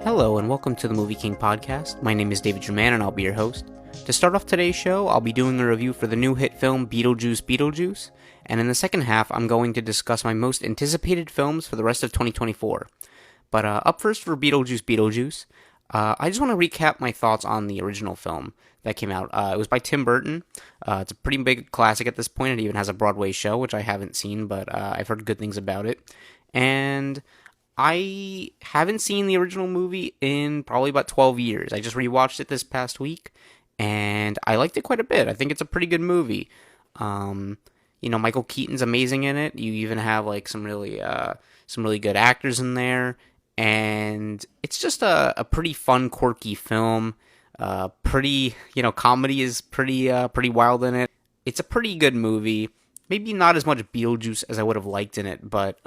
Hello and welcome to the MovieKing Podcast. My name is David Jurmann and I'll be your host. To start off today's show, I'll be doing a review for the new hit film Beetlejuice Beetlejuice, and in the second half, I'm going to discuss my most anticipated films for the rest of 2024. But up first for Beetlejuice Beetlejuice, I just want to recap my thoughts on the original film that came out. It was by Tim Burton. It's a pretty big classic at this point. It even has a Broadway show, which I haven't seen, but I've heard good things about it. And I haven't seen the original movie in probably about 12 years. I just rewatched it this past week, and I liked it quite a bit. I think it's a pretty good movie. Michael Keaton's amazing in it. You even have like some really good actors in there, and it's just a pretty fun, quirky film. Comedy is pretty wild in it. It's a pretty good movie. Maybe not as much Beetlejuice as I would have liked in it, but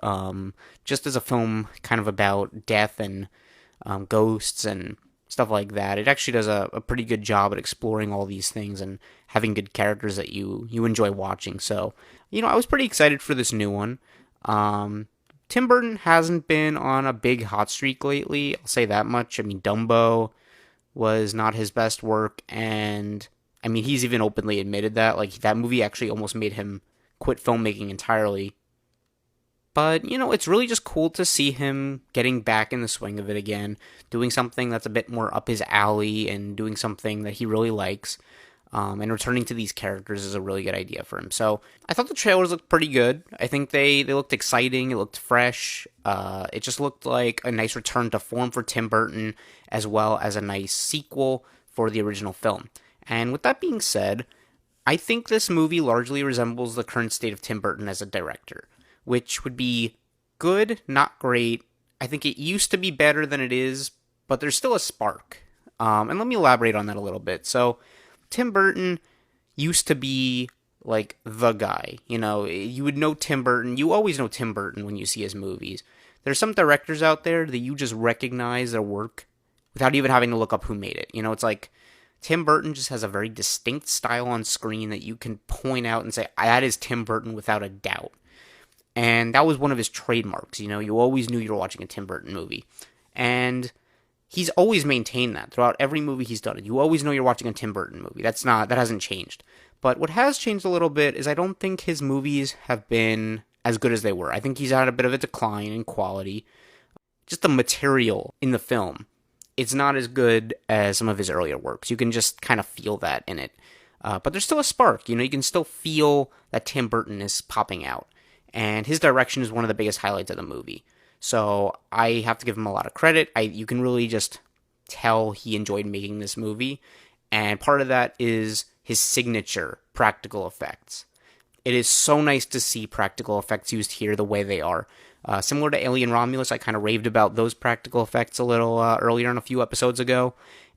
just as a film kind of about death and ghosts and stuff like that, it actually does a pretty good job at exploring all these things and having good characters that you enjoy watching. So, I was pretty excited for this new one. Tim Burton hasn't been on a big hot streak lately, I'll say that much. I mean, Dumbo was not his best work, and I mean, he's even openly admitted that. Like, that movie actually almost made him quit filmmaking entirely. But, it's really just cool to see him getting back in the swing of it again, doing something that's a bit more up his alley and doing something that he really likes. And returning to these characters is a really good idea for him. So I thought the trailers looked pretty good. I think they looked exciting. It looked fresh. It just looked like a nice return to form for Tim Burton, as well as a nice sequel for the original film. And with that being said, I think this movie largely resembles the current state of Tim Burton as a director, which would be good, not great. I think it used to be better than it is, but there's still a spark. And let me elaborate on that a little bit. So, Tim Burton used to be like the guy. You would know Tim Burton. You always know Tim Burton when you see his movies. There's some directors out there that you just recognize their work without even having to look up who made it. It's like Tim Burton just has a very distinct style on screen that you can point out and say, that is Tim Burton without a doubt. And that was one of his trademarks. You always knew you were watching a Tim Burton movie. And he's always maintained that throughout every movie he's done. You always know you're watching a Tim Burton movie. That hasn't changed. But what has changed a little bit is I don't think his movies have been as good as they were. I think he's had a bit of a decline in quality. Just the material in the film, it's not as good as some of his earlier works. You can just kind of feel that in it. But there's still a spark. You can still feel that Tim Burton is popping out. And his direction is one of the biggest highlights of the movie. So I have to give him a lot of credit. You can really just tell he enjoyed making this movie. And part of that is his signature practical effects. It is so nice to see practical effects used here the way they are. Similar to Alien Romulus, I kind of raved about those practical effects a little earlier on a few episodes ago.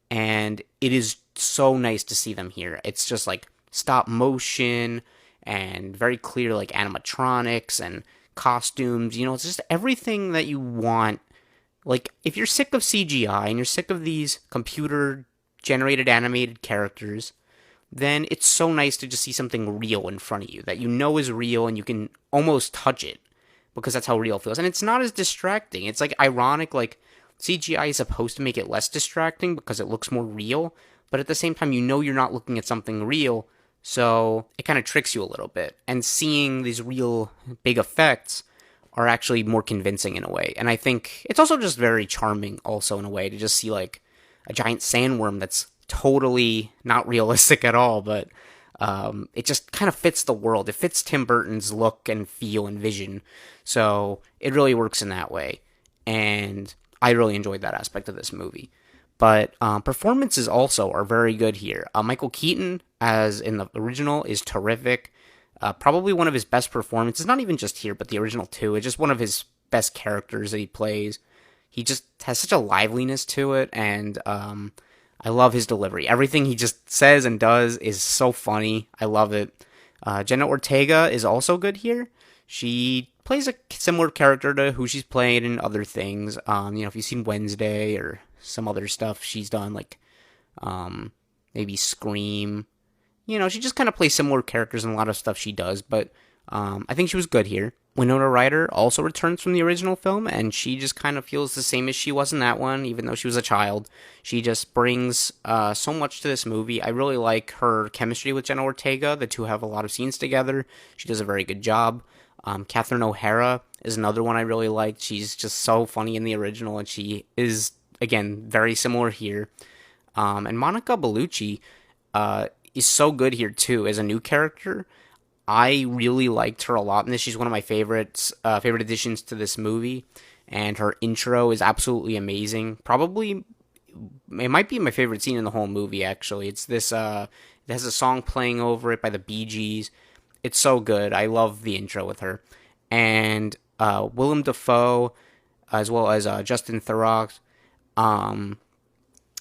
And it is so nice to see them here. It's just like stop motion and very clear like animatronics and costumes. It's just everything that you want. Like, if you're sick of CGI and you're sick of these computer-generated animated characters, then it's so nice to just see something real in front of you that is real and you can almost touch it because that's how real it feels. And it's not as distracting. It's like ironic, like CGI is supposed to make it less distracting because it looks more real, but at the same time, you're not looking at something real, so it kind of tricks you a little bit. And seeing these real big effects are actually more convincing in a way. And I think it's also just very charming also in a way to just see like a giant sandworm that's totally not realistic at all, but it just kind of fits the world. It fits Tim Burton's look and feel and vision. So it really works in that way. And I really enjoyed that aspect of this movie. But performances also are very good here. Michael Keaton, as in the original, is terrific. Probably one of his best performances, not even just here, but the original too. It's just one of his best characters that he plays. He just has such a liveliness to it, and I love his delivery. Everything he just says and does is so funny. I love it. Jenna Ortega is also good here. She plays a similar character to who she's played in other things. If you've seen Wednesday or some other stuff she's done, like maybe Scream. She just kind of plays similar characters in a lot of stuff she does, but I think she was good here. Winona Ryder also returns from the original film, and she just kind of feels the same as she was in that one, even though she was a child. She just brings so much to this movie. I really like her chemistry with Jenna Ortega. The two have a lot of scenes together. She does a very good job. Catherine O'Hara is another one I really liked. She's just so funny in the original, and she is, again, very similar here. And Monica Bellucci is so good here, too, as a new character. I really liked her a lot in this. She's one of my favorite additions to this movie, and her intro is absolutely amazing. Probably, it might be my favorite scene in the whole movie. Actually, it's this. It has a song playing over it by the Bee Gees. It's so good. I love the intro with her, and Willem Dafoe, as well as Justin Theroux. Um,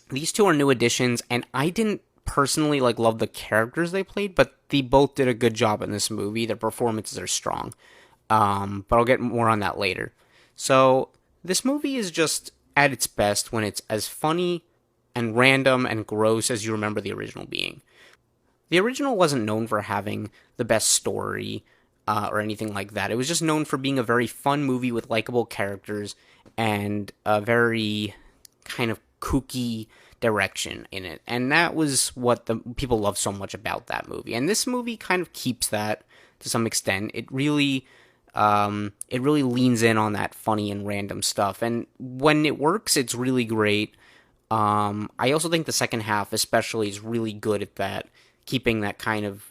these two are new additions, and I didn't personally love the characters they played, but they both did a good job in this movie. Their performances are strong. But I'll get more on that later. So this movie is just at its best when it's as funny and random and gross as you remember the original being. The original wasn't known for having the best story or anything like that. It was just known for being a very fun movie with likable characters and a very kind of kooky direction in it. And that was what the people loved so much about that movie. And this movie kind of keeps that to some extent. It really leans in on that funny and random stuff. And when it works, it's really great. I also think the second half especially is really good at that, keeping that kind of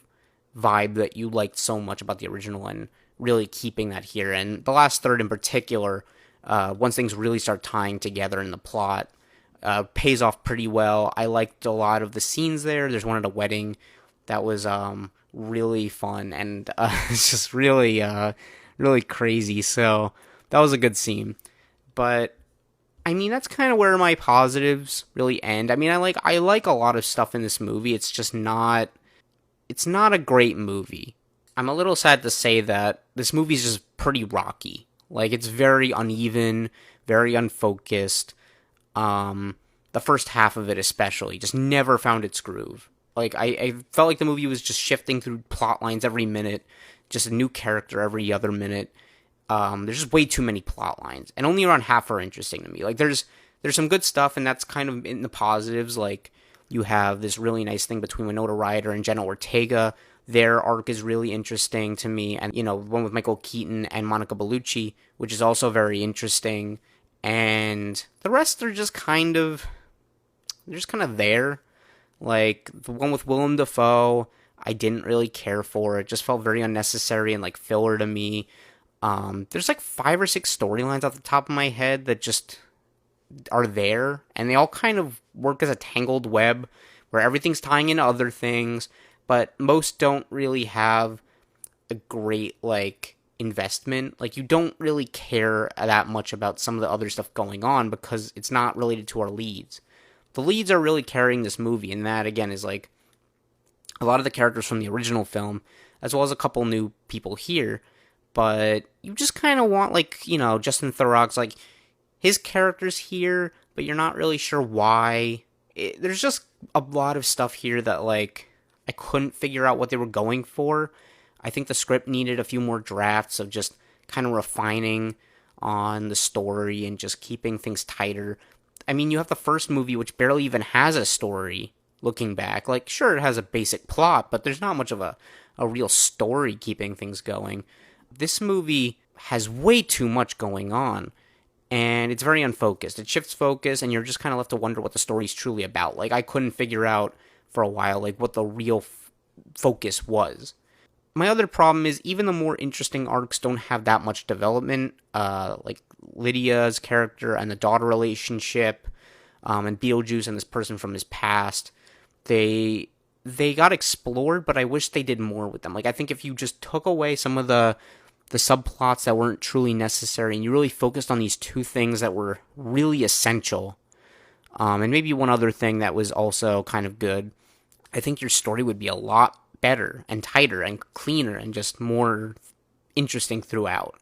vibe that you liked so much about the original and really keeping that here. And the last third in particular, once things really start tying together in the plot, pays off pretty well. I liked a lot of the scenes there. There's one at a wedding that was really fun, and it's just really really crazy. So that was a good scene. But I mean, that's kind of where my positives really end. I mean, I like a lot of stuff in this movie. It's not a great movie. I'm a little sad to say that this movie's just pretty rocky. It's very uneven, very unfocused. The first half of it especially just never found its groove. I felt like the movie was just shifting through plot lines every minute, just a new character every other minute. There's just way too many plot lines, and only around half are interesting to me. There's some good stuff, and that's kind of in the positives. You have this really nice thing between Winona Ryder and Jenna Ortega. Their arc is really interesting to me, and one with Michael Keaton and Monica Bellucci, which is also very interesting. And the rest are just kind of there. The one with Willem Dafoe, I didn't really care for. It just felt very unnecessary and filler to me. There's 5 or 6 storylines off the top of my head that just are there, and they all kind of work as a tangled web where everything's tying into other things, but most don't really have a great investment. You don't really care that much about some of the other stuff going on because it's not related to our leads. The leads are really carrying this movie, and that again is a lot of the characters from the original film, as well as a couple new people here. But you just kind of want Justin Theroux, his character's here, but you're not really sure why. There's just a lot of stuff here that I couldn't figure out what they were going for. I think the script needed a few more drafts of just kind of refining on the story and just keeping things tighter. I mean, you have the first movie, which barely even has a story, looking back. Sure, it has a basic plot, but there's not much of a real story keeping things going. This movie has way too much going on, and it's very unfocused. It shifts focus, and you're just kind of left to wonder what the story's truly about. I couldn't figure out for a while, what the real focus was. My other problem is even the more interesting arcs don't have that much development. Lydia's character and the daughter relationship, and Beetlejuice and this person from his past, they got explored, but I wish they did more with them. I think if you just took away some of the subplots that weren't truly necessary, and you really focused on these two things that were really essential, and maybe one other thing that was also kind of good, I think your story would be a lot better and tighter and cleaner and just more interesting throughout.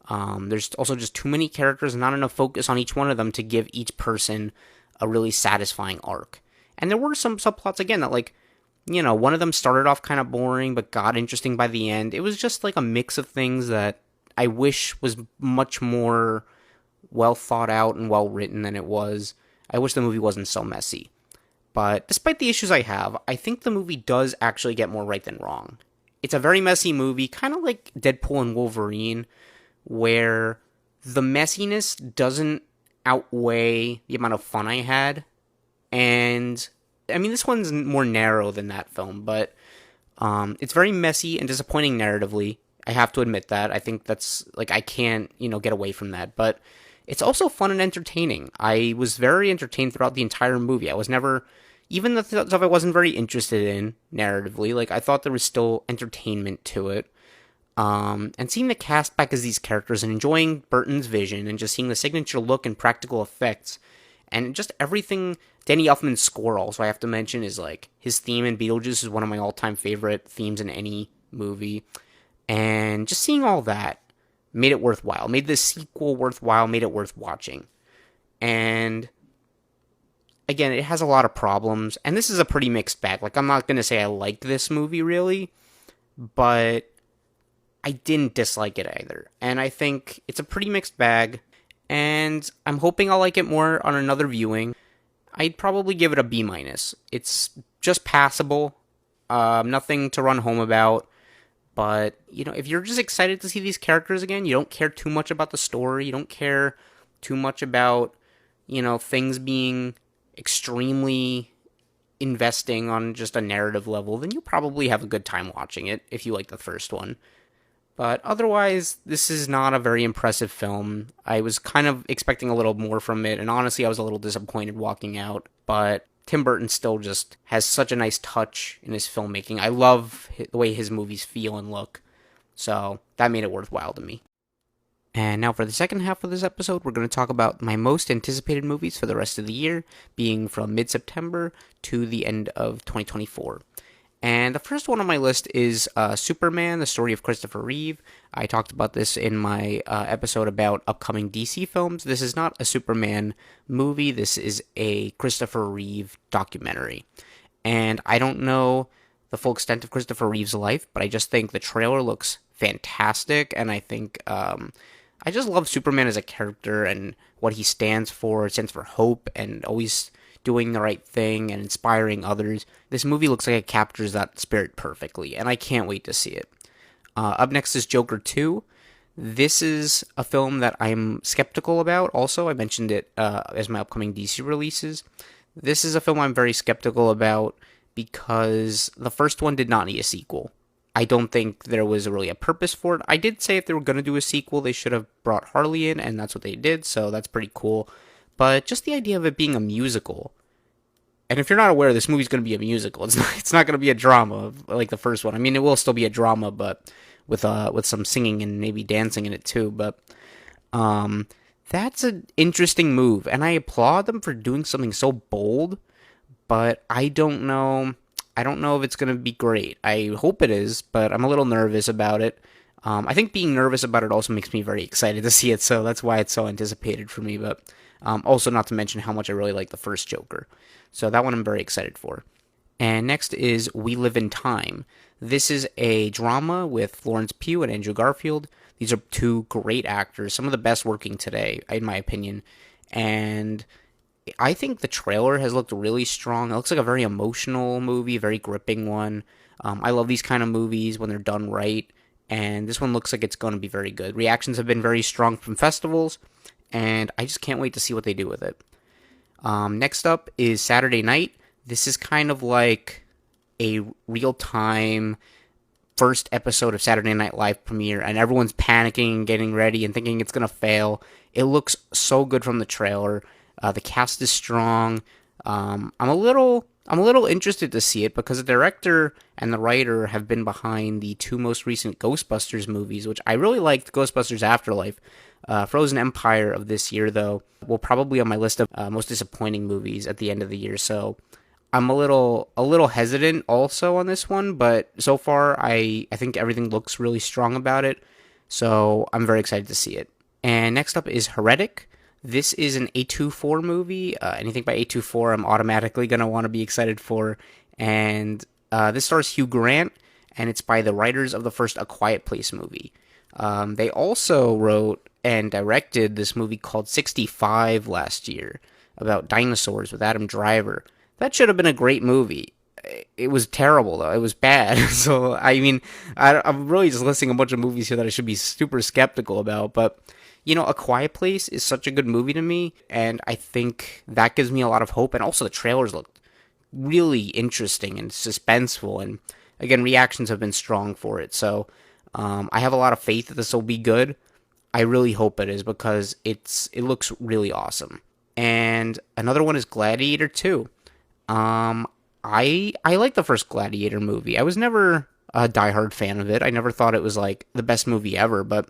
There's also just too many characters and not enough focus on each one of them to give each person a really satisfying arc. And there were some subplots, again, that one of them started off kind of boring but got interesting by the end. It was just a mix of things that I wish was much more well thought out and well written than it was. I wish the movie wasn't so messy. But despite the issues I have, I think the movie does actually get more right than wrong. It's a very messy movie, kind of like Deadpool and Wolverine, where the messiness doesn't outweigh the amount of fun I had. And, I mean, this one's more narrow than that film, but it's very messy and disappointing narratively. I have to admit that. I think that's, like, I can't, get away from that. But it's also fun and entertaining. I was very entertained throughout the entire movie. I was never, even the stuff I wasn't very interested in narratively, like, I thought there was still entertainment to it. And seeing the cast back as these characters and enjoying Burton's vision and just seeing the signature look and practical effects and just everything. Danny Elfman's score also, I have to mention, is like his theme in Beetlejuice is one of my all-time favorite themes in any movie. And just seeing all that made it worthwhile, made the sequel worthwhile, made it worth watching. And again, it has a lot of problems, and this is a pretty mixed bag. Like, I'm not going to say I like this movie, really, but I didn't dislike it either. And I think it's a pretty mixed bag, and I'm hoping I'll like it more on another viewing. I'd probably give it a B-. It's just passable, nothing to run home about. But, if you're just excited to see these characters again, you don't care too much about the story, you don't care too much about, things being extremely investing on just a narrative level, then you'll probably have a good time watching it if you like the first one. But otherwise, this is not a very impressive film. I was kind of expecting a little more from it, and honestly, I was a little disappointed walking out. But Tim Burton still just has such a nice touch in his filmmaking. I love the way his movies feel and look. So that made it worthwhile to me. And now for the second half of this episode, we're going to talk about my most anticipated movies for the rest of the year, being from mid-September to the end of 2024. And the first one on my list is Superman, the story of Christopher Reeve. I talked about this in my episode about upcoming DC films. This is not a Superman movie. This is a Christopher Reeve documentary. And I don't know the full extent of Christopher Reeve's life, but I just think the trailer looks fantastic. And I think I just love Superman as a character and what he stands for. It stands for hope and always doing the right thing and inspiring others. This movie looks like it captures that spirit perfectly, and I can't wait to see it. Up next is Joker 2. This is a film that I'm skeptical about. Also, I mentioned it as my upcoming DC releases. This is a film I'm very skeptical about because the first one did not need a sequel. I don't think there was really a purpose for it. I did say if they were going to do a sequel, they should have brought Harley in, and that's what they did, so that's pretty cool. But just the idea of it being a musical, and if you're not aware, this movie's going to be a musical. It's not going to be a drama like the first one. I mean, it will still be a drama, but with some singing and maybe dancing in it too. But that's an interesting move, and I applaud them for doing something so bold. But I don't know. I don't know if it's going to be great. I hope it is, but I'm a little nervous about it. I think being nervous about it also makes me very excited to see it, so that's why it's so anticipated for me. But also, not to mention how much I really like the first Joker. So that one I'm very excited for. And next is We Live in Time. This is a drama with Florence Pugh and Andrew Garfield. These are two great actors, some of the best working today, in my opinion. And I think the trailer has looked really strong. It looks like a very emotional movie, very gripping one. I love these kind of movies when they're done right. And this one looks like it's going to be very good. Reactions have been very strong from festivals, and I just can't wait to see what they do with it. Next up is Saturday Night. This is kind of like a real-time first episode of Saturday Night Live premiere, and everyone's panicking and getting ready and thinking it's going to fail. It looks so good from the trailer. The cast is strong. I'm a little interested to see it because the director and the writer have been behind the two most recent Ghostbusters movies, which I really liked. Ghostbusters Afterlife. Frozen Empire of this year, though, will probably on my list of most disappointing movies at the end of the year. So I'm a little hesitant also on this one, but so far I think everything looks really strong about it. So I'm very excited to see it. And next up is Heretic. This is an A24 movie. Anything by A24 I'm automatically going to want to be excited for. And this stars Hugh Grant, and it's by the writers of the first A Quiet Place movie. They also wrote and directed this movie called 65 last year about dinosaurs with Adam Driver. That should have been a great movie. It was terrible though. It was bad. So I mean, I'm really just listing a bunch of movies here that I should be super skeptical about. But A Quiet Place is such a good movie to me, and I think that gives me a lot of hope. And also, the trailers look really interesting and suspenseful, and again, reactions have been strong for it. So I have a lot of faith that this will be good. I really hope it is because it looks really awesome. And another one is Gladiator 2. I like the first Gladiator movie. I was never a diehard fan of it. I never thought it was like the best movie ever, but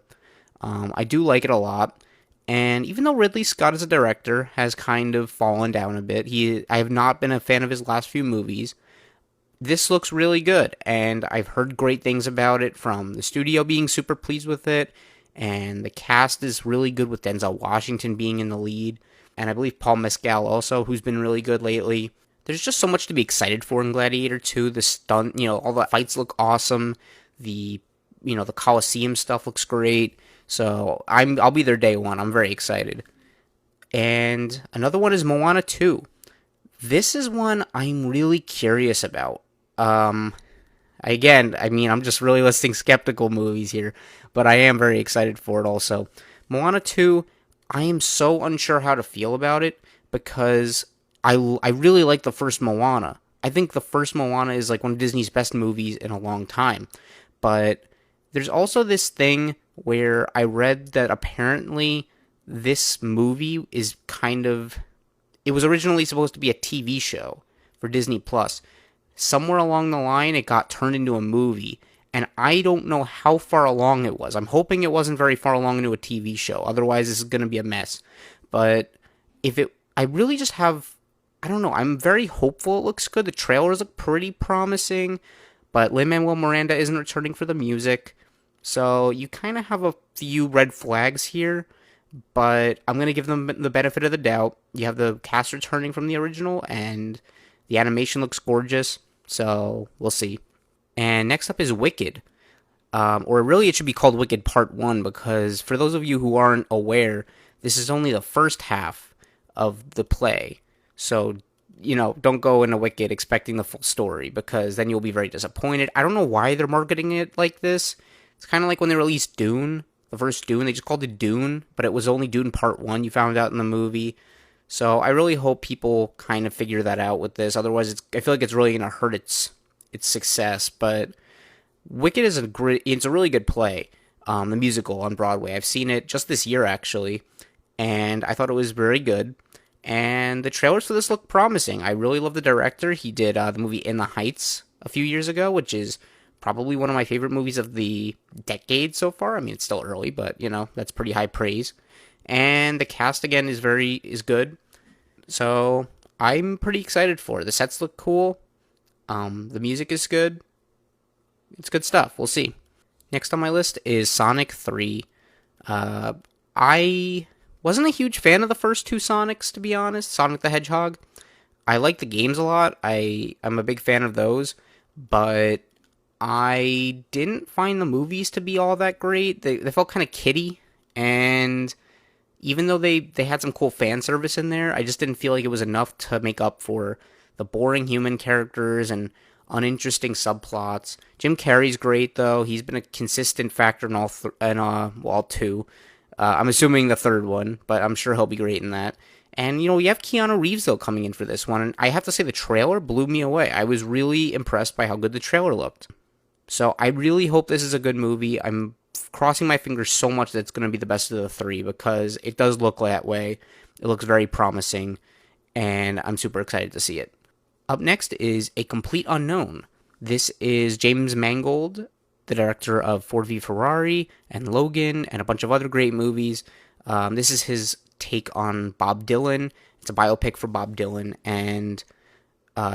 I do like it a lot. And even though Ridley Scott as a director has kind of fallen down a bit, I have not been a fan of his last few movies. This looks really good, and I've heard great things about it from the studio being super pleased with it, and the cast is really good with Denzel Washington being in the lead, and I believe Paul Mescal also, who's been really good lately. There's just so much to be excited for in Gladiator 2. The stunt, all the fights look awesome. The Coliseum stuff looks great. So I'll be there day one. I'm very excited. And another one is Moana 2. This is one I'm really curious about. Again, I mean, I'm just really listing skeptical movies here, but I am very excited for it also. Moana 2, I am so unsure how to feel about it because I really like the first Moana. I think the first Moana is like one of Disney's best movies in a long time. But there's also this thing where I read that apparently this movie is it was originally supposed to be a TV show for Disney Plus. Somewhere along the line, it got turned into a movie, and I don't know how far along it was. I'm hoping it wasn't very far along into a TV show. Otherwise, this is going to be a mess. But I really just have, I don't know. I'm very hopeful it looks good. The trailers look pretty promising, but Lin-Manuel Miranda isn't returning for the music. So you kind of have a few red flags here, but I'm going to give them the benefit of the doubt. You have the cast returning from the original, and the animation looks gorgeous, so we'll see. And next up is Wicked. Or really it should be called Wicked Part 1, because for those of you who aren't aware, this is only the first half of the play. So, don't go into Wicked expecting the full story, because then you'll be very disappointed. I don't know why they're marketing it like this. It's kind of like when they released Dune, the first Dune, they just called it Dune, but it was only Dune Part 1, you found out in the movie. So I really hope people kind of figure that out with this. Otherwise, I feel like it's really going to hurt its success. But Wicked is it's a really good play, the musical on Broadway. I've seen it just this year, actually, and I thought it was very good. And the trailers for this look promising. I really love the director. He did the movie In the Heights a few years ago, which is probably one of my favorite movies of the decade so far. I mean, it's still early, but, that's pretty high praise. And the cast, again, is good. So I'm pretty excited for it. The sets look cool. The music is good. It's good stuff. We'll see. Next on my list is Sonic 3. I wasn't a huge fan of the first two Sonics, to be honest. Sonic the Hedgehog. I like the games a lot. I'm a big fan of those. But I didn't find the movies to be all that great. They felt kind of kiddie. And even though they had some cool fan service in there, I just didn't feel like it was enough to make up for the boring human characters and uninteresting subplots. Jim Carrey's great, though. He's been a consistent factor in all two. I'm assuming the third one, but I'm sure he'll be great in that. And, we have Keanu Reeves, though, coming in for this one. And I have to say, the trailer blew me away. I was really impressed by how good the trailer looked. So I really hope this is a good movie. I'm crossing my fingers so much that it's going to be the best of the three, because it does look that way. It looks very promising, and I'm super excited to see it. Up next is A Complete Unknown. This is James Mangold, the director of Ford v Ferrari and Logan and a bunch of other great movies. This is his take on Bob Dylan. It's a biopic for Bob Dylan, and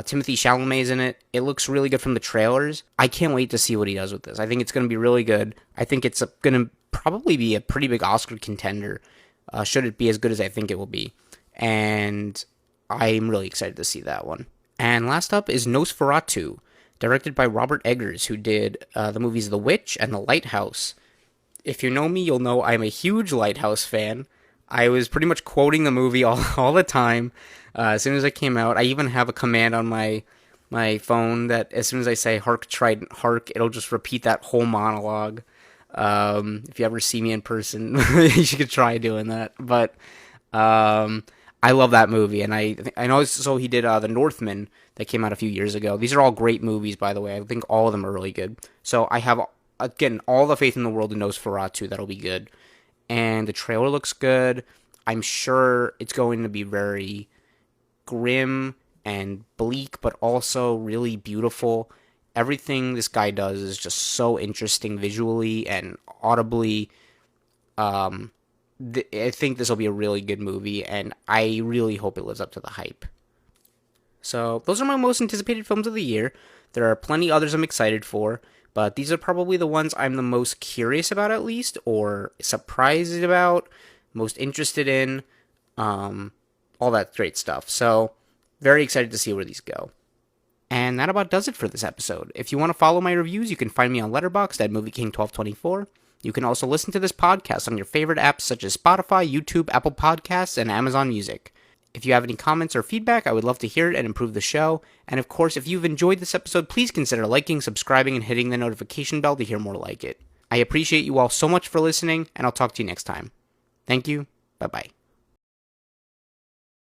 Timothy Chalamet's in it. It looks really good from the trailers. I can't wait to see what he does with this. I think it's going to be really good. I think it's going to probably be a pretty big Oscar contender, should it be as good as I think it will be. And I'm really excited to see that one. And last up is Nosferatu, directed by Robert Eggers, who did the movies The Witch and The Lighthouse. If you know me, you'll know I'm a huge Lighthouse fan. I was pretty much quoting the movie all the time as soon as it came out. I even have a command on my phone that as soon as I say "Hark Trident, Hark," it'll just repeat that whole monologue. If you ever see me in person, you should try doing that. But I love that movie, and I know so he did The Northman that came out a few years ago. These are all great movies, by the way. I think all of them are really good. So I have again all the faith in the world in Nosferatu that'll be good, and the trailer looks good. I'm sure it's going to be very grim and bleak, but also really beautiful. Everything this guy does is just so interesting visually and audibly. Um, I think this will be a really good movie, and I really hope it lives up to the hype. So, those are my most anticipated films of the year. There are plenty others I'm excited for, but these are probably the ones I'm the most curious about, at least, or surprised about, most interested in, all that great stuff. So, very excited to see where these go. And that about does it for this episode. If you want to follow my reviews, you can find me on Letterboxd at MovieKing1224. You can also listen to this podcast on your favorite apps such as Spotify, YouTube, Apple Podcasts, and Amazon Music. If you have any comments or feedback, I would love to hear it and improve the show. And of course, if you've enjoyed this episode, please consider liking, subscribing, and hitting the notification bell to hear more like it. I appreciate you all so much for listening, and I'll talk to you next time. Thank you. Bye-bye.